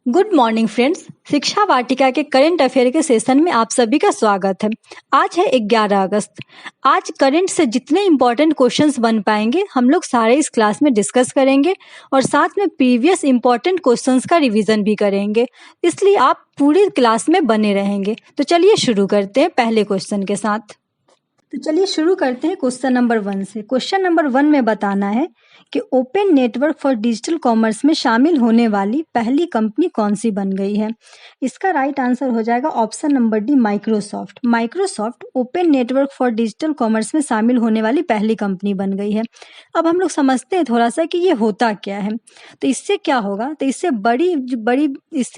Good morning friends. शिक्षा वाटिका के current affair के सेशन में आप सभी का स्वागत है। आज है 11 अगस्त। आज करंट से जितने इम्पोर्टेंट क्वेश्चंस बन पाएंगे हम लोग सारे इस क्लास में डिस्कस करेंगे और साथ में प्रीवियस इम्पोर्टेंट क्वेश्चंस का रिवीजन भी करेंगे, इसलिए आप पूरी क्लास में बने रहेंगे। तो चलिए शुरू करते हैं पहले क्वेश्चन के साथ। तो चलिए शुरू करते हैं क्वेश्चन नंबर 1 से। क्वेश्चन नंबर 1 में बताना है कि open network for digital commerce में शामिल होने वाली पहली कंपनी कौन सी बन गई है। इसका राइट आंसर हो जाएगा option number D, Microsoft. Microsoft open network for digital commerce में शामिल होने वाली पहली कंपनी बन गई है। अब हम लोग समझते हैं थोड़ा सा कि ये होता क्या है। तो इससे क्या होगा, तो इससे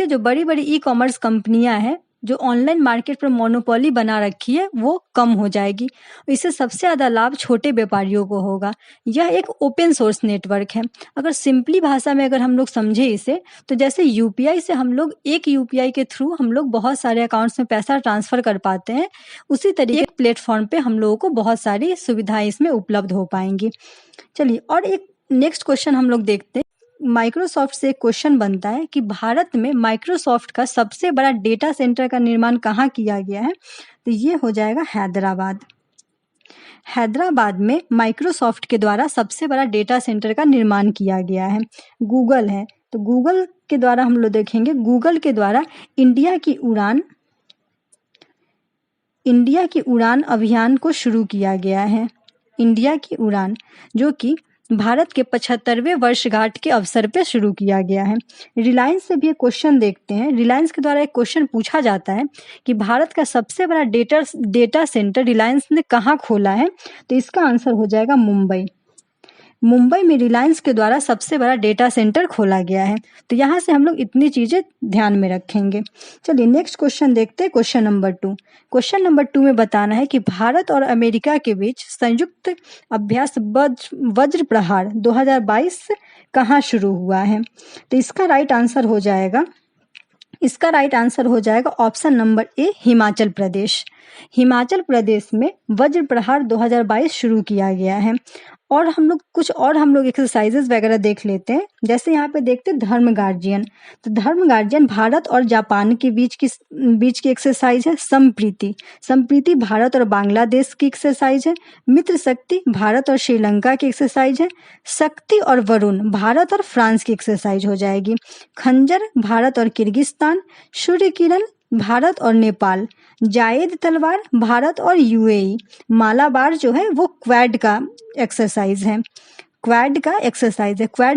जो बड़ी बड़ी ई कॉमर्स कंपनियां हैं जो ऑनलाइन मार्केट पर मोनोपोली बना रखी है वो कम हो जाएगी। इससे सबसे ज़्यादा लाभ छोटे व्यापारियों को होगा। यह एक ओपन सोर्स नेटवर्क है। अगर सिंपली भाषा में अगर हम लोग समझे इसे, तो जैसे यूपीआई से हम लोग एक यूपीआई के थ्रू हम लोग बहुत सारे अकाउंट्स में पैसा ट्रांसफर कर पाते हैं, उसी तरीके एक प्लेटफॉर्म पे हम लोगों को बहुत सारी सुविधाएं इसमें उपलब्ध हो पाएंगी। चलिए और एक नेक्स्ट क्वेश्चन हम लोग देखते हैं। माइक्रोसॉफ्ट से एक क्वेश्चन बनता है कि भारत में माइक्रोसॉफ्ट का सबसे बड़ा डेटा सेंटर का निर्माण कहाँ किया गया है। तो ये हो जाएगा हैदराबाद। हैदराबाद में माइक्रोसॉफ्ट के द्वारा सबसे बड़ा डेटा सेंटर का निर्माण किया गया है। गूगल है, तो गूगल के द्वारा हम लोग देखेंगे, गूगल के द्वारा इंडिया की उड़ान अभियान को शुरू किया गया है। इंडिया की उड़ान जो कि भारत के 75वें वर्षगांठ के अवसर पर शुरू किया गया है। रिलायंस से भी एक क्वेश्चन देखते हैं। रिलायंस के द्वारा एक क्वेश्चन पूछा जाता है कि भारत का सबसे बड़ा डेटा सेंटर रिलायंस ने कहाँ खोला है। तो इसका आंसर हो जाएगा मुंबई। मुंबई में रिलायंस के द्वारा सबसे बड़ा डेटा सेंटर खोला गया है। तो यहाँ से हम लोग इतनी चीजें ध्यान में रखेंगे। चलिए नेक्स्ट क्वेश्चन देखते हैं, क्वेश्चन नंबर 2। क्वेश्चन नंबर 2 में बताना है कि भारत और अमेरिका के बीच संयुक्त अभ्यास वज्र प्रहार 2022 कहाँ शुरू हुआ है। तो इसका राइट आंसर हो जाएगा ऑप्शन नंबर ए, हिमाचल प्रदेश। हिमाचल प्रदेश में वज्र प्रहार 2022 शुरू किया गया है। और हम लोग एक्सरसाइजेस वगैरह देख लेते हैं। जैसे यहाँ पे देखते हैं धर्म गार्जियन। तो धर्म गार्जियन भारत और जापान के बीच की एक्सरसाइज है। संप्रीति भारत और बांग्लादेश की एक्सरसाइज है। मित्र शक्ति भारत और श्रीलंका की एक्सरसाइज है। शक्ति और वरुण भारत और फ्रांस की एक्सरसाइज हो जाएगी। खंजर भारत और किर्गिस्तान। सूर्य किरण भारत और नेपाल। जायद तलवार भारत और यूएई। मालाबार जो है वो क्वाड का एक्सरसाइज है। क्वाड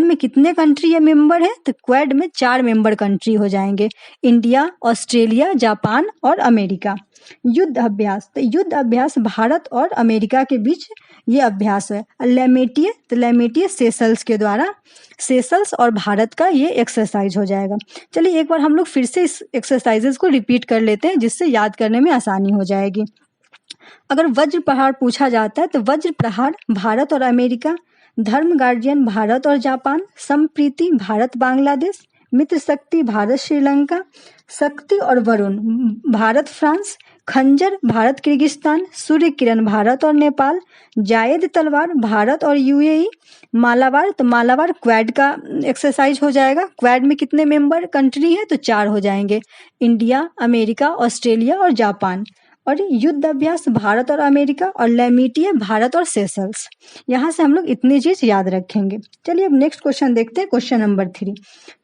में कितने कंट्री है मेंबर है। तो क्वाड में 4 मेंबर कंट्री हो जाएंगे, इंडिया, ऑस्ट्रेलिया, जापान और अमेरिका। युद्ध अभ्यास भारत और अमेरिका के बीच ये अभ्यास है। लेमेटिए सेशल्स और भारत का ये एक्सरसाइज हो जाएगा। चलिए एक बार हम लोग फिर से इस एक्सरसाइजेस को रिपीट कर लेते हैं जिससे याद करने में आसानी हो जाएगी। अगर वज्र प्रहार पूछा जाता है तो वज्र प्रहार भारत और अमेरिका, धर्म गार्जियन भारत और जापान, संप्रीति भारत बांग्लादेश, मित्र शक्ति भारत श्रीलंका, शक्ति और वरुण भारत फ्रांस, खंजर भारत किर्गिस्तान, सूर्य किरण भारत और नेपाल, जायद तलवार भारत और यूएई, मालाबार क्वाड का एक्सरसाइज हो जाएगा। क्वाड में कितने मेंबर कंट्री है। तो 4 हो जाएंगे, इंडिया, अमेरिका, ऑस्ट्रेलिया और जापान। और युद्ध अभ्यास भारत और अमेरिका, और लेमेटिए भारत और सेशल्स। यहाँ से हम लोग इतनी चीज याद रखेंगे। चलिए अब नेक्स्ट क्वेश्चन देखते हैं, क्वेश्चन नंबर 3।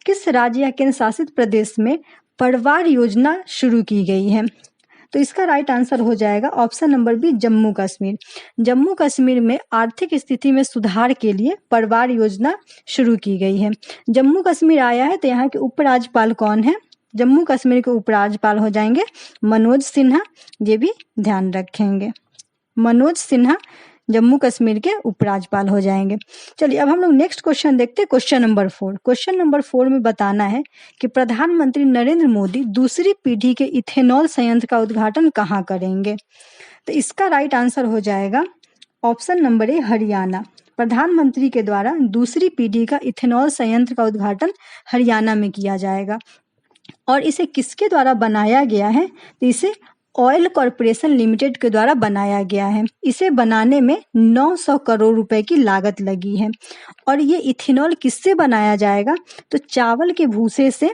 किस राज्य या केंद्र शासित प्रदेश में पड़वार योजना शुरू की गई है। तो इसका राइट आंसर हो जाएगा option number B, Jammu Kashmir. Jammu Kashmir में आर्थिक स्थिति में सुधार के लिए पड़वार योजना शुरू की गई है। जम्मू कश्मीर आया है तो यहाँ के उपराज्यपाल कौन है। जम्मू कश्मीर के उपराज्यपाल हो जाएंगे मनोज सिन्हा। ये भी ध्यान रखेंगे, मनोज सिन्हा जम्मू कश्मीर के उपराज्यपाल हो जाएंगे। चलिए अब हम लोग नेक्स्ट क्वेश्चन देखते हैं, क्वेश्चन नंबर 4। क्वेश्चन नंबर 4 में बताना है कि प्रधानमंत्री नरेंद्र मोदी दूसरी पीढ़ी के इथेनॉल संयंत्र का उद्घाटन कहाँ करेंगे। तो इसका राइट आंसर हो जाएगा ऑप्शन नंबर ए, हरियाणा। प्रधानमंत्री के द्वारा दूसरी पीढ़ी का इथेनॉल संयंत्र का उद्घाटन हरियाणा में किया जाएगा। और इसे किसके द्वारा बनाया गया है। तो इसे ऑयल कॉरपोरेशन लिमिटेड के द्वारा बनाया गया है। इसे बनाने में 900 करोड़ रुपए की लागत लगी है। और ये इथेनॉल किससे बनाया जाएगा। तो चावल के भूसे से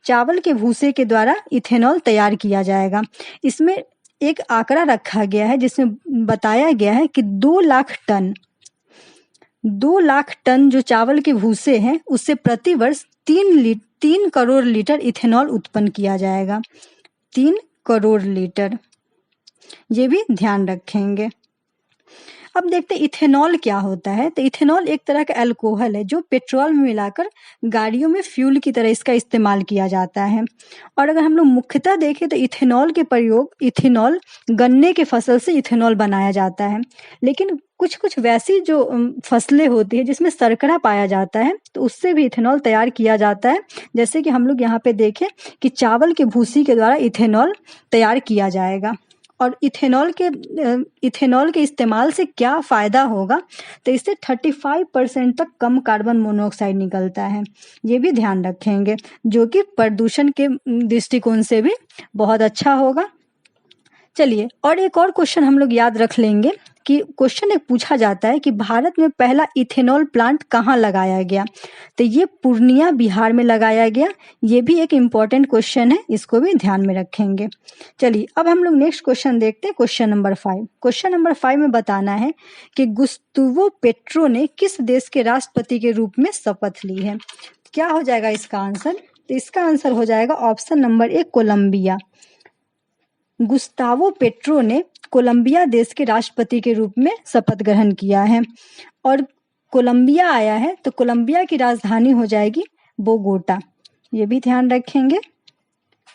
चावल के भूसे के द्वारा इथेनॉल तैयार किया जाएगा। इसमें एक आंकड़ा रखा गया है जिसमें बताया गया है कि 2 लाख टन जो चावल के भूसे हैं उससे प्रति वर्ष 3 करोड़ लीटर इथेनॉल उत्पन्न किया जाएगा। 3 करोड़ लीटर, ये भी ध्यान रखेंगे। अब देखते हैं इथेनॉल क्या होता है। तो इथेनॉल एक तरह का अल्कोहल है जो पेट्रोल में मिलाकर गाड़ियों में फ्यूल की तरह इसका इस्तेमाल किया जाता है। और अगर हम लोग मुख्यतः देखें तो इथेनॉल के प्रयोग, इथेनॉल गन्ने के फसल से इथेनॉल बनाया जाता है। लेकिन कुछ कुछ वैसी जो फसलें होती है जिसमें शर्करा पाया जाता है तो उससे भी इथेनॉल तैयार किया जाता है। जैसे कि हम लोग यहाँ पे देखें कि चावल के भूसी के द्वारा इथेनॉल तैयार किया जाएगा। और इथेनॉल के इस्तेमाल से क्या फ़ायदा होगा, तो इससे 35% तक कम कार्बन मोनोऑक्साइड निकलता है, ये भी ध्यान रखेंगे, जो कि प्रदूषण के दृष्टिकोण से भी बहुत अच्छा होगा। चलिए और एक और क्वेश्चन हम लोग याद रख लेंगे कि क्वेश्चन एक पूछा जाता है कि भारत में पहला इथेनॉल प्लांट कहाँ लगाया गया, तो ये पूर्णिया बिहार में लगाया गया। ये भी एक इम्पॉर्टेंट क्वेश्चन है, इसको भी ध्यान में रखेंगे। चलिए अब हम लोग नेक्स्ट क्वेश्चन देखते हैं, क्वेश्चन नंबर 5। क्वेश्चन नंबर 5 में बताना है कि गुस्तावो पेट्रो ने किस देश के राष्ट्रपति के रूप में शपथ ली है। क्या हो जाएगा इसका आंसर, तो इसका आंसर हो जाएगा option number A, Colombia. Gustavo Petro ने कोलंबिया देश के राष्ट्रपति के रूप में शपथ ग्रहण किया है। और कोलंबिया आया है तो कोलंबिया की राजधानी हो जाएगी बोगोटा, ये भी ध्यान रखेंगे।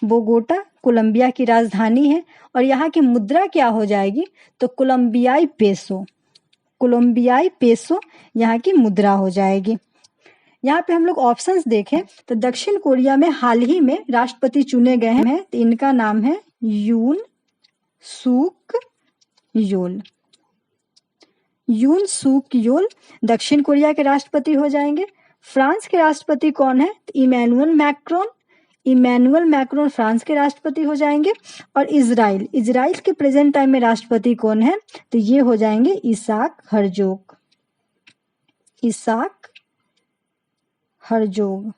बोगोटा कोलंबिया की राजधानी है। और यहाँ की मुद्रा क्या हो जाएगी, तो कोलंबियाई पेसो। कोलंबियाई पेसो यहाँ की मुद्रा हो जाएगी। यहाँ पे हम लोग ऑप्शंस देखें तो दक्षिण कोरिया में हाल ही में राष्ट्रपति चुने गए हैं, तो इनका नाम है यून सूक योल। यून सूक योल दक्षिण कोरिया के राष्ट्रपति हो जाएंगे। फ्रांस के राष्ट्रपति कौन है, तो Emmanuel Macron. Emmanuel Macron France के राष्ट्रपति हो जाएंगे। और इजराइल के प्रेजेंट टाइम में राष्ट्रपति कौन है, तो ये हो जाएंगे इसाक हर्जोग। Isaac Herzog.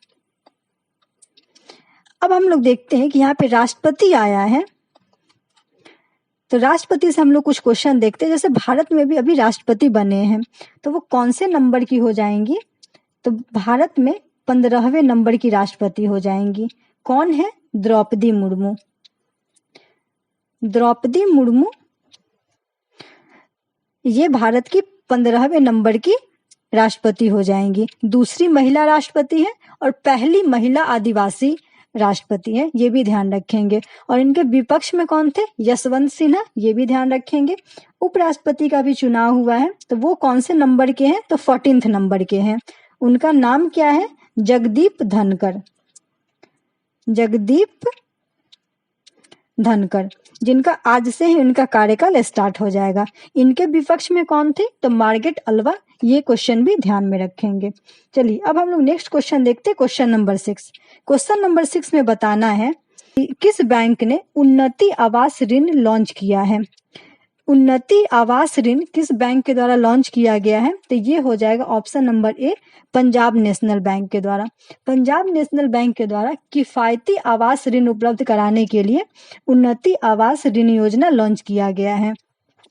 अब हम लोग देखते हैं कि यहाँ पे राष्ट्रपति आया है, तो राष्ट्रपति से हम लोग कुछ क्वेश्चन देखते हैं। जैसे भारत में भी अभी राष्ट्रपति बने हैं, तो वो कौन से नंबर की हो जाएंगी, तो भारत में 15वें नंबर की राष्ट्रपति हो जाएंगी। कौन है, द्रौपदी मुर्मू। द्रौपदी मुर्मू ये भारत की 15वें नंबर की राष्ट्रपति हो जाएंगी। दूसरी महिला राष्ट्रपति है और पहली महिला आदिवासी राष्ट्रपति है, ये भी ध्यान रखेंगे। और इनके विपक्ष में कौन थे, यशवंत सिन्हा, ये भी ध्यान रखेंगे। उपराष्ट्रपति का भी चुनाव हुआ है, तो वो कौन से नंबर के हैं, तो 14th नंबर के हैं। उनका नाम क्या है, जगदीप धनकर। जगदीप धनकर, जिनका आज से ही उनका कार्यकाल स्टार्ट हो जाएगा। इनके विपक्ष में कौन थे, तो मार्गरेट अल्वा। ये क्वेश्चन भी ध्यान में रखेंगे। चलिए अब हम लोग नेक्स्ट क्वेश्चन देखते हैं, क्वेश्चन नंबर 6। क्वेश्चन नंबर 6 में बताना है कि किस बैंक ने उन्नति आवास ऋण लॉन्च किया है। उन्नति आवास ऋण किस बैंक के द्वारा लॉन्च किया गया है, तो ये हो जाएगा ऑप्शन नंबर ए, पंजाब नेशनल बैंक के द्वारा। पंजाब नेशनल बैंक के द्वारा किफायती आवास ऋण उपलब्ध कराने के लिए उन्नति आवास ऋण योजना लॉन्च किया गया है।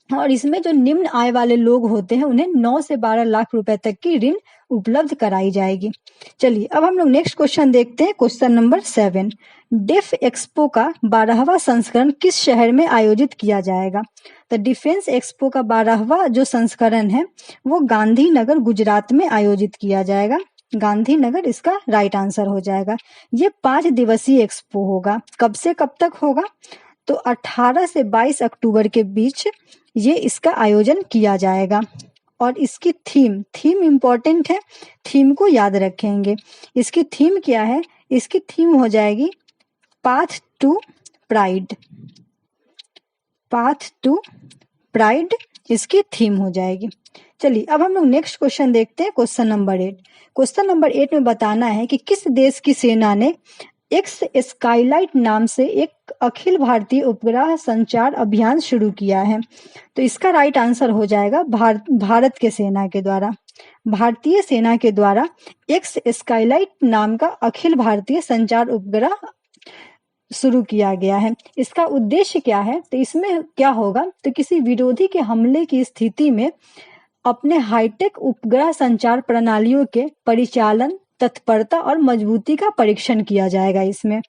और इसमें जो निम्न आय वाले लोग होते हैं उन्हें 9 से 12 लाख रुपए तक की ऋण उपलब्ध कराई जाएगी। चलिए अब हम लोग नेक्स्ट क्वेश्चन देखते हैं, क्वेश्चन नंबर 7। डेफ एक्सपो का 12वां संस्करण किस शहर में आयोजित किया जाएगा, तो डिफेंस एक्सपो का 12वां जो संस्करण है वो गांधीनगर गुजरात में आयोजित किया जाएगा। गांधीनगर इसका राइट आंसर हो जाएगा। ये 5 दिवसीय एक्सपो होगा। कब से कब तक होगा, तो 18 से 22 अक्टूबर के बीच ये इसका आयोजन किया जाएगा। और इसकी थीम इम्पोर्टेंट है, थीम को याद रखेंगे। इसकी थीम क्या है, इसकी थीम हो जाएगी path to pride. Path to pride इसकी थीम हो जाएगी। चलिए अब हम लोग नेक्स्ट क्वेश्चन देखते हैं, क्वेश्चन नंबर 8। क्वेश्चन नंबर 8 में बताना है कि किस देश की सेना ने एक्स स्काईलाइट नाम से एक अखिल भारतीय उपग्रह संचार अभियान शुरू किया है? तो इसका राइट आंसर हो जाएगा भारत के सेना के द्वारा। भारतीय सेना के द्वारा एक्स स्काईलाइट नाम का अखिल भारतीय संचार उपग्रह शुरू किया गया है। इसका उद्देश्य क्या है? तो इसमें क्या होगा, तो किसी विरोधी के हमले की स्थिति में अपने हाईटेक उपग्रह संचार प्रणालियों के परिचालन, तत्परता और मजबूती का परीक्षण किया जाएगा। इसमें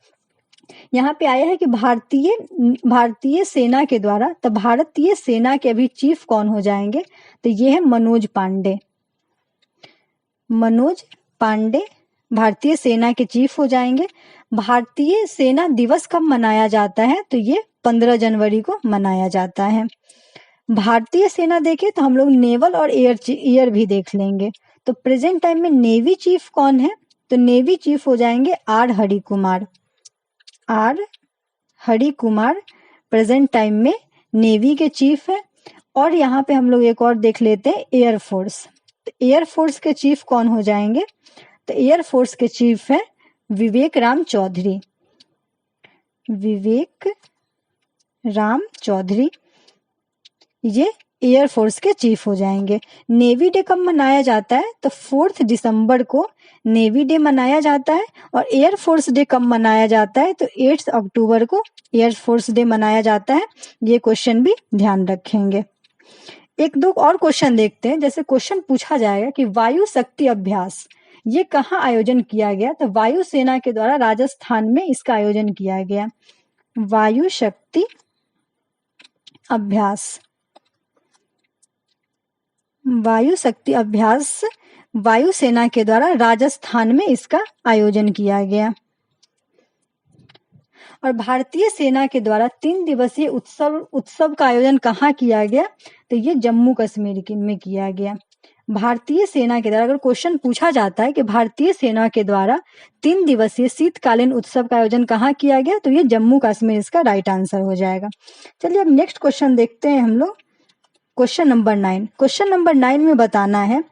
यहाँ पे आया है कि भारतीय सेना के द्वारा, तो भारतीय सेना के अभी चीफ कौन हो जाएंगे? तो ये है मनोज पांडे। मनोज पांडे भारतीय सेना के चीफ हो जाएंगे। भारतीय सेना दिवस कब मनाया जाता है? तो ये 15 जनवरी को मनाया जाता है। भारतीय सेना देखें तो हम लोग नेवल और एयर भी देख लेंगे। तो प्रेजेंट टाइम में नेवी चीफ कौन है? तो नेवी चीफ हो जाएंगे R Hari Kumar. R Hari Kumar present time में नेवी के चीफ है। और यहाँ पे हम लोग एक और देख लेते हैं एयरफोर्स। तो एयरफोर्स के चीफ कौन हो जाएंगे? तो एयरफोर्स के चीफ है विवेक राम चौधरी। विवेक राम चौधरी ये एयरफोर्स के चीफ हो जाएंगे। नेवी डे कब मनाया जाता है? तो 4 दिसंबर को नेवी डे मनाया जाता है। और एयरफोर्स डे कब मनाया जाता है? तो 8 अक्टूबर को एयरफोर्स डे मनाया जाता है। ये क्वेश्चन भी ध्यान रखेंगे। एक दो और क्वेश्चन देखते हैं। जैसे क्वेश्चन पूछा जाएगा कि वायु शक्ति अभ्यास ये कहाँ आयोजन किया गया? तो वायु सेना के द्वारा राजस्थान में इसका आयोजन किया गया। वायु शक्ति अभ्यास, वायु शक्ति अभ्यास वायु सेना के द्वारा राजस्थान में इसका आयोजन किया गया। और भारतीय सेना के द्वारा 3 दिवसीय उत्सव का आयोजन कहाँ किया गया? तो ये जम्मू कश्मीर में किया गया। भारतीय सेना के द्वारा अगर क्वेश्चन पूछा जाता है कि भारतीय सेना के द्वारा 3 दिवसीय शीतकालीन उत्सव का आयोजन कहाँ किया गया? तो ये जम्मू कश्मीर इसका राइट आंसर हो जाएगा। चलिए अब नेक्स्ट क्वेश्चन देखते हैं हम लोग। Question number 9। क्वेश्चन नंबर 9 में बताना है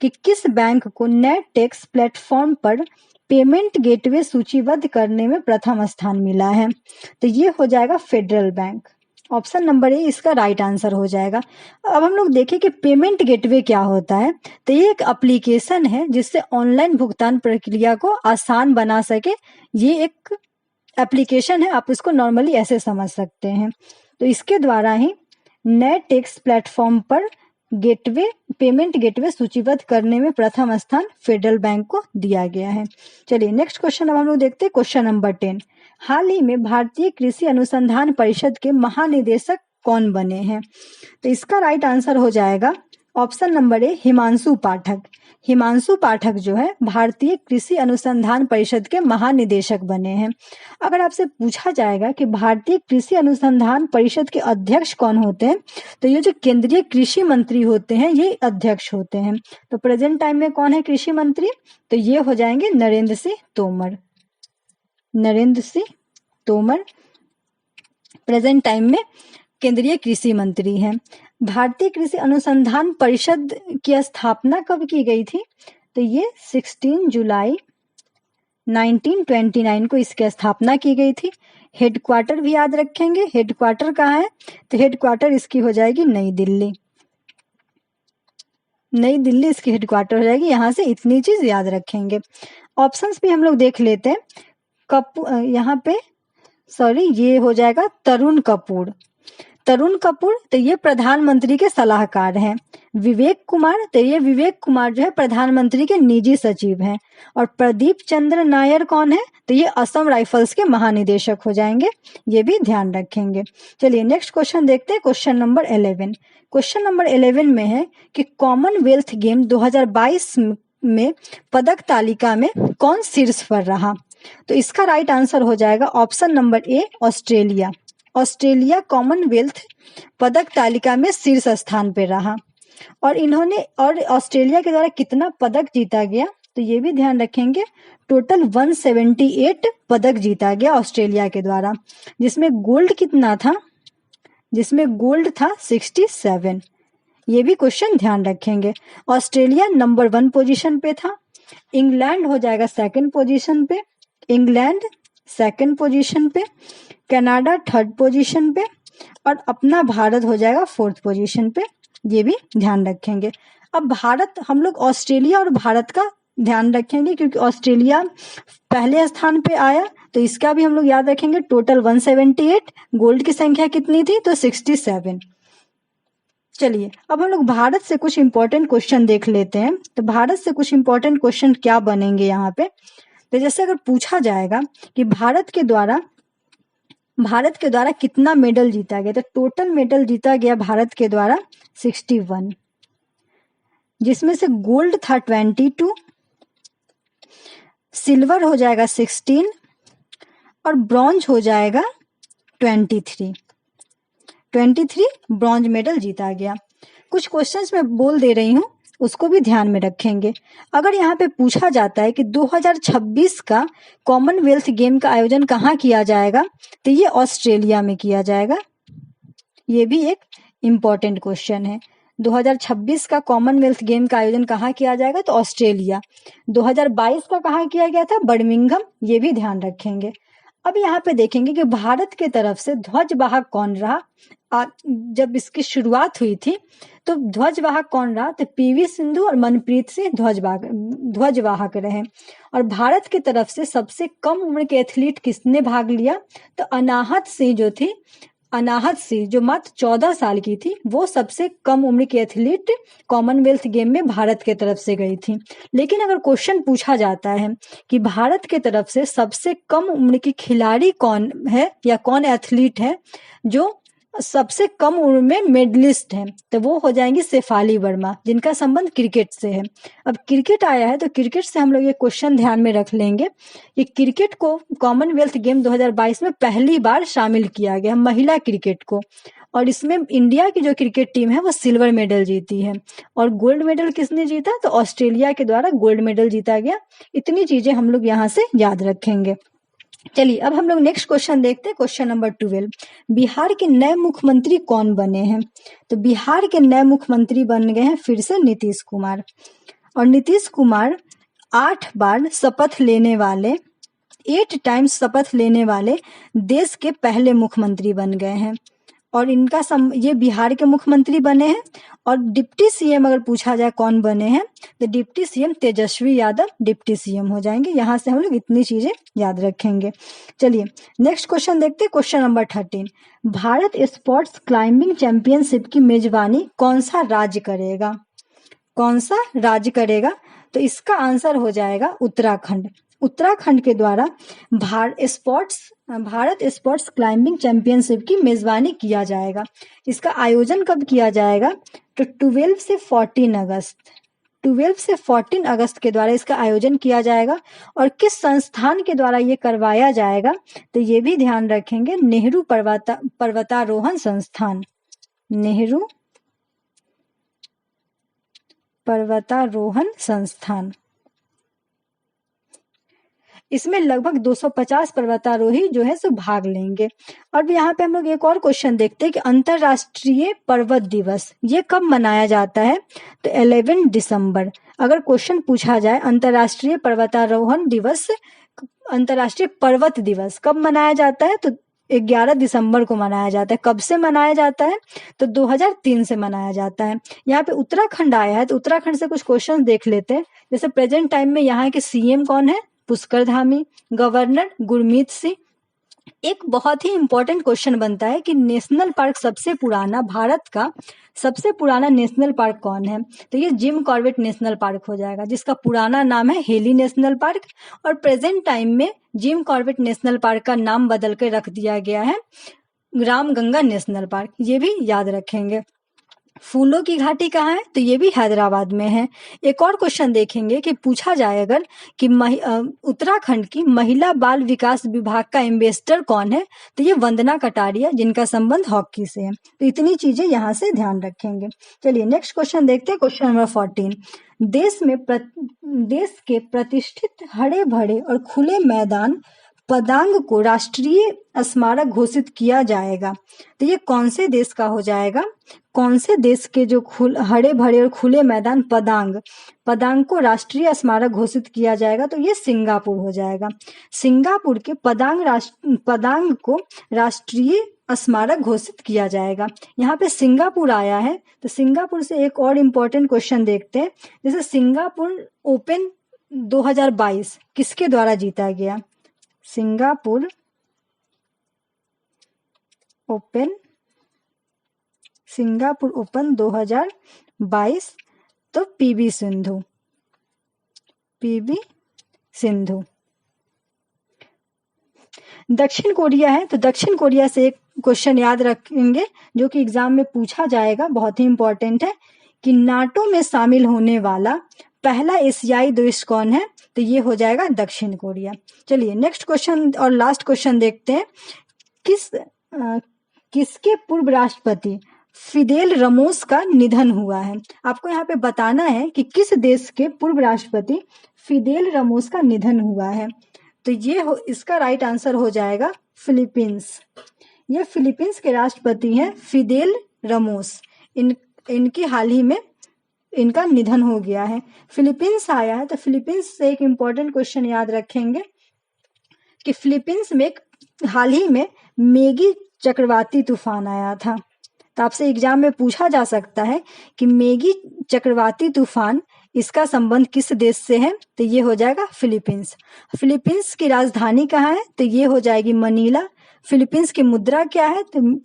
कि किस बैंक को नेटटेक्स प्लेटफॉर्म पर पेमेंट गेटवे सूचीबद्ध करने में प्रथम स्थान मिला है? तो ये हो जाएगा फेडरल बैंक। ऑप्शन नंबर ए इसका राइट आंसर हो जाएगा। अब हम लोग देखें कि पेमेंट गेटवे क्या होता है। तो ये एक एप्लीकेशन है जिससे ऑनलाइन भुगतान प्रक्रिया को आसान बना सके। ये एक एप्लीकेशन है, आप इसको नॉर्मली ऐसे समझ सकते हैं। तो इसके द्वारा ही नेटटेक्स प्लेटफॉर्म पर पेमेंट गेटवे सूचीबद्ध करने में प्रथम स्थान फेडरल बैंक को दिया गया है। चलिए नेक्स्ट क्वेश्चन अब हम लोग देखते हैं। Question number 10। हाल ही में भारतीय कृषि अनुसंधान परिषद के महानिदेशक कौन बने हैं? तो इसका राइट आंसर हो जाएगा ऑप्शन नंबर ए हिमांशु पाठक। हिमांशु पाठक जो है भारतीय कृषि अनुसंधान परिषद के महानिदेशक बने हैं। अगर आपसे पूछा जाएगा कि भारतीय कृषि अनुसंधान परिषद के अध्यक्ष कौन होते हैं, तो ये जो केंद्रीय कृषि मंत्री होते हैं ये अध्यक्ष होते हैं। तो प्रेजेंट टाइम में कौन है कृषि मंत्री? तो ये हो जाएंगे नरेंद्र सिंह तोमर। नरेंद्र सिंह तोमर प्रेजेंट टाइम में केंद्रीय कृषि मंत्री हैं। भारतीय कृषि अनुसंधान परिषद की स्थापना कब की गई थी? तो ये 16 जुलाई 1929 को इसकी स्थापना की गई थी। हेडक्वार्टर भी याद रखेंगे। हेडक्वार्टर कहाँ है? तो हेडक्वार्टर इसकी हो जाएगी नई दिल्ली। नई दिल्ली इसकी हेडक्वार्टर हो जाएगी। यहाँ से इतनी चीज याद रखेंगे। ऑप्शंस भी हम लोग देख लेते हैं। यहाँ पे ये हो जाएगा तरुण कपूर। तरुण कपूर तो ये प्रधानमंत्री के सलाहकार हैं। विवेक कुमार तो ये विवेक कुमार जो है प्रधानमंत्री के निजी सचिव हैं। और प्रदीप चंद्र नायर कौन है? तो ये असम राइफल्स के महानिदेशक हो जाएंगे। ये भी ध्यान रखेंगे। चलिए नेक्स्ट क्वेश्चन देखते हैं। Question number 11। क्वेश्चन नंबर 11 में है कि कॉमनवेल्थ गेम 2022 में पदक तालिका में कौन शीर्ष पर रहा? तो इसका राइट आंसर हो जाएगा option number A Australia. Australia Commonwealth पदक तालिका में शीर्ष स्थान पर रहा। और ऑस्ट्रेलिया के द्वारा कितना पदक जीता गया? तो ये भी ध्यान रखेंगे। टोटल 178 पदक जीता गया ऑस्ट्रेलिया के द्वारा, जिसमें गोल्ड कितना था? जिसमें गोल्ड था 67। ये भी क्वेश्चन ध्यान रखेंगे। ऑस्ट्रेलिया नंबर 1 पोजीशन पे था। इंग्लैंड हो जाएगा सेकंड पोजीशन पे। इंग्लैंड सेकंड पोजीशन पे, कनाडा थर्ड पोजीशन पे और अपना भारत हो जाएगा फोर्थ पोजीशन पे। ये भी ध्यान रखेंगे। अब भारत, हम लोग ऑस्ट्रेलिया और भारत का ध्यान रखेंगे क्योंकि ऑस्ट्रेलिया पहले स्थान पे आया, तो इसका भी हम लोग याद रखेंगे। टोटल 178, गोल्ड की संख्या कितनी थी तो 67। चलिए अब हम लोग भारत से कुछ इंपॉर्टेंट क्वेश्चन देख लेते हैं। तो भारत से कुछ इंपॉर्टेंट क्वेश्चन क्या बनेंगे यहाँ पे, तो जैसे अगर पूछा जाएगा कि भारत के द्वारा कितना मेडल जीता गया, तो टोटल मेडल जीता गया भारत के द्वारा 61, जिसमें से गोल्ड था 22, सिल्वर हो जाएगा 16 और ब्रॉन्ज हो जाएगा 23 ब्रॉन्ज मेडल जीता गया। कुछ क्वेश्चंस मैं बोल दे रही हूँ, उसको भी ध्यान में रखेंगे। अगर यहाँ पे पूछा जाता है कि 2026 का कॉमनवेल्थ गेम का आयोजन कहाँ किया जाएगा, तो ये ऑस्ट्रेलिया में किया जाएगा। ये भी एक इम्पॉर्टेंट क्वेश्चन है। 2026 का कॉमनवेल्थ गेम का आयोजन कहाँ किया जाएगा, तो ऑस्ट्रेलिया। 2022 का कहाँ किया गया था, बर्मिंघम। ये भी ध्यान रखेंगे। अब यहाँ पे देखेंगे कि भारत के तरफ से ध्वजवाहक कौन रहा। जब इसकी शुरुआत हुई थी तो ध्वजवाहक कौन रहा, तो पीवी सिंधु और मनप्रीत सिंह ध्वजवाहक रहे। और भारत की तरफ से सबसे कम उम्र के एथलीट किसने भाग लिया, तो अनाहत सिंह जो मात्र 14 साल की थी, वो सबसे कम उम्र की एथलीट कॉमनवेल्थ गेम में भारत के तरफ से गई थी। लेकिन अगर क्वेश्चन पूछा जाता है कि भारत के तरफ से सबसे कम उम्र की खिलाड़ी कौन है या कौन एथलीट है जो सबसे कम उम्र में मेडलिस्ट है, तो वो हो जाएंगी शेफाली वर्मा, जिनका संबंध क्रिकेट से है। अब क्रिकेट आया है तो क्रिकेट से हम लोग ये क्वेश्चन ध्यान में रख लेंगे कि क्रिकेट को कॉमनवेल्थ गेम 2022 में पहली बार शामिल किया गया, महिला क्रिकेट को। और इसमें इंडिया की जो क्रिकेट टीम है वो सिल्वर मेडल जीती है। और गोल्ड मेडल किसने जीता, तो ऑस्ट्रेलिया के द्वारा गोल्ड मेडल जीता गया। इतनी चीजें हम लोग यहाँ से याद रखेंगे। चलिए अब हम लोग नेक्स्ट क्वेश्चन देखते हैं। क्वेश्चन नंबर 12, बिहार के नए मुख्यमंत्री कौन बने हैं, तो बिहार के नए मुख्यमंत्री बन गए हैं फिर से नीतीश कुमार। और नीतीश कुमार 8 टाइम्स शपथ लेने वाले देश के पहले मुख्यमंत्री बन गए हैं। और ये बिहार के मुख्यमंत्री बने हैं। और डिप्टी सीएम अगर पूछा जाए कौन बने हैं, तो deputy CM Tejashwi Yadav deputy CM हो जाएंगे। यहाँ से हम लोग इतनी चीजें याद रखेंगे। चलिए नेक्स्ट क्वेश्चन देखते हैं। Question number 13, Bharat sports climbing championship की मेजबानी कौन सा राज्य करेगा, तो इसका आंसर हो जाएगा उत्तराखंड के द्वारा भारत स्पोर्ट्स क्लाइंबिंग चैंपियनशिप की मेजबानी किया जाएगा। इसका आयोजन कब किया जाएगा, तो 12 से 14 अगस्त के द्वारा इसका आयोजन किया जाएगा। और किस संस्थान के द्वारा ये करवाया जाएगा, तो ये भी ध्यान रखेंगे, नेहरू पर्वतारोहण संस्थान, नेहरू पर्वतारोहण संस्थान। इसमें लगभग 250 पर्वतारोही जो है सो भाग लेंगे। और यहाँ पे हम लोग एक और क्वेश्चन देखते हैं कि अंतरराष्ट्रीय पर्वत दिवस ये कब मनाया जाता है, तो 11 दिसंबर। अगर क्वेश्चन पूछा जाए अंतरराष्ट्रीय पर्वत दिवस कब मनाया जाता है, तो 11 दिसंबर को मनाया जाता है। कब से मनाया जाता है, तो 2003 से मनाया जाता है। यहाँ पे उत्तराखंड आया है तो उत्तराखंड से कुछ क्वेश्चन देख लेते हैं। जैसे प्रेजेंट टाइम में यहाँ के सीएम कौन है, पुष्कर धामी, गवर्नर गुरमीत सिंह। एक बहुत ही इंपॉर्टेंट क्वेश्चन बनता है कि नेशनल पार्क भारत का सबसे पुराना नेशनल पार्क कौन है, तो ये जिम कॉर्बेट नेशनल पार्क हो जाएगा, जिसका पुराना नाम है हेली नेशनल पार्क। और प्रेजेंट टाइम में जिम कॉर्बेट नेशनल पार्क का नाम बदल के रख दिया गया है रामगंगा नेशनल पार्क। ये भी याद रखेंगे। फूलों की घाटी कहाँ है, तो ये भी हैदराबाद में है। एक और क्वेश्चन देखेंगे कि पूछा जाए अगर कि उत्तराखंड की महिला बाल विकास विभाग का एम्बेसडर कौन है, तो ये वंदना कटारिया, जिनका संबंध हॉकी से है। तो इतनी चीजें यहाँ से ध्यान रखेंगे। चलिए नेक्स्ट क्वेश्चन देखते हैं। क्वेश्चन नंबर 14, देश के प्रतिष्ठित हरे भरे और खुले मैदान पदांग को राष्ट्रीय स्मारक घोषित किया जाएगा, तो ये कौन से देश का हो जाएगा, कौन से देश के जो हरे भरे और खुले मैदान पदांग को राष्ट्रीय स्मारक घोषित किया जाएगा? तो ये सिंगापुर हो जाएगा। सिंगापुर के पदांग को राष्ट्रीय स्मारक घोषित किया जाएगा। यहाँ पे सिंगापुर आया है, तो सिंगापुर से एक और इम्पोर्टेंट क्वेश्चन देखते हैं। जैसे सिंगापुर ओपन 2022 किसके द्वारा जीता गया? सिंगापुर ओपन 2022 तो पीवी सिंधु। दक्षिण कोरिया है, तो दक्षिण कोरिया से एक क्वेश्चन याद रखेंगे जो कि एग्जाम में पूछा जाएगा, बहुत ही इंपॉर्टेंट है कि नाटो में शामिल होने वाला पहला एशियाई देश कौन है? तो ये हो जाएगा दक्षिण कोरिया। चलिए नेक्स्ट क्वेश्चन और लास्ट क्वेश्चन देखते हैं। किसके पूर्व राष्ट्रपति फिदेल रामोस का निधन हुआ है? आपको यहाँ पे बताना है कि किस देश के पूर्व राष्ट्रपति फिदेल रामोस का निधन हुआ है। तो ये इसका राइट आंसर हो जाएगा फिलीपींस। ये फिलीपींस के राष्ट्रपति हैं फिदेल रामोस। इनकी हाल ही में इनका निधन हो गया है। फिलीपींस आया है, तो फिलीपींस से एक इम्पॉर्टेंट क्वेश्चन याद रखेंगे कि फिलीपींस में हाल ही में मेगी चक्रवाती तूफान आया था। तो आपसे एग्जाम में पूछा जा सकता है कि मेगी चक्रवाती तूफान इसका संबंध किस देश से है? तो ये हो जाएगा फिलीपींस। फिलीपींस की राजधानी कहाँ है? तो ये हो जाएगी मनीला। फिलीपींस की मुद्रा क्या है? तो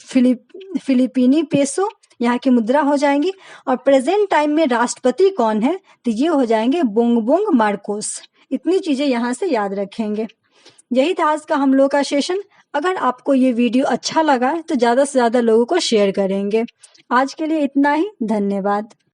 फिलिपीनी पेसो यहाँ की मुद्रा हो जाएंगी। और प्रेजेंट टाइम में राष्ट्रपति कौन है? तो ये हो जाएंगे बोंगबोंग मार्कोस। इतनी चीजें यहाँ से याद रखेंगे। यही था आज का हम लोग का सेशन। अगर आपको ये वीडियो अच्छा लगा है तो ज़्यादा से ज़्यादा लोगों को शेयर करेंगे। आज के लिए इतना ही, धन्यवाद।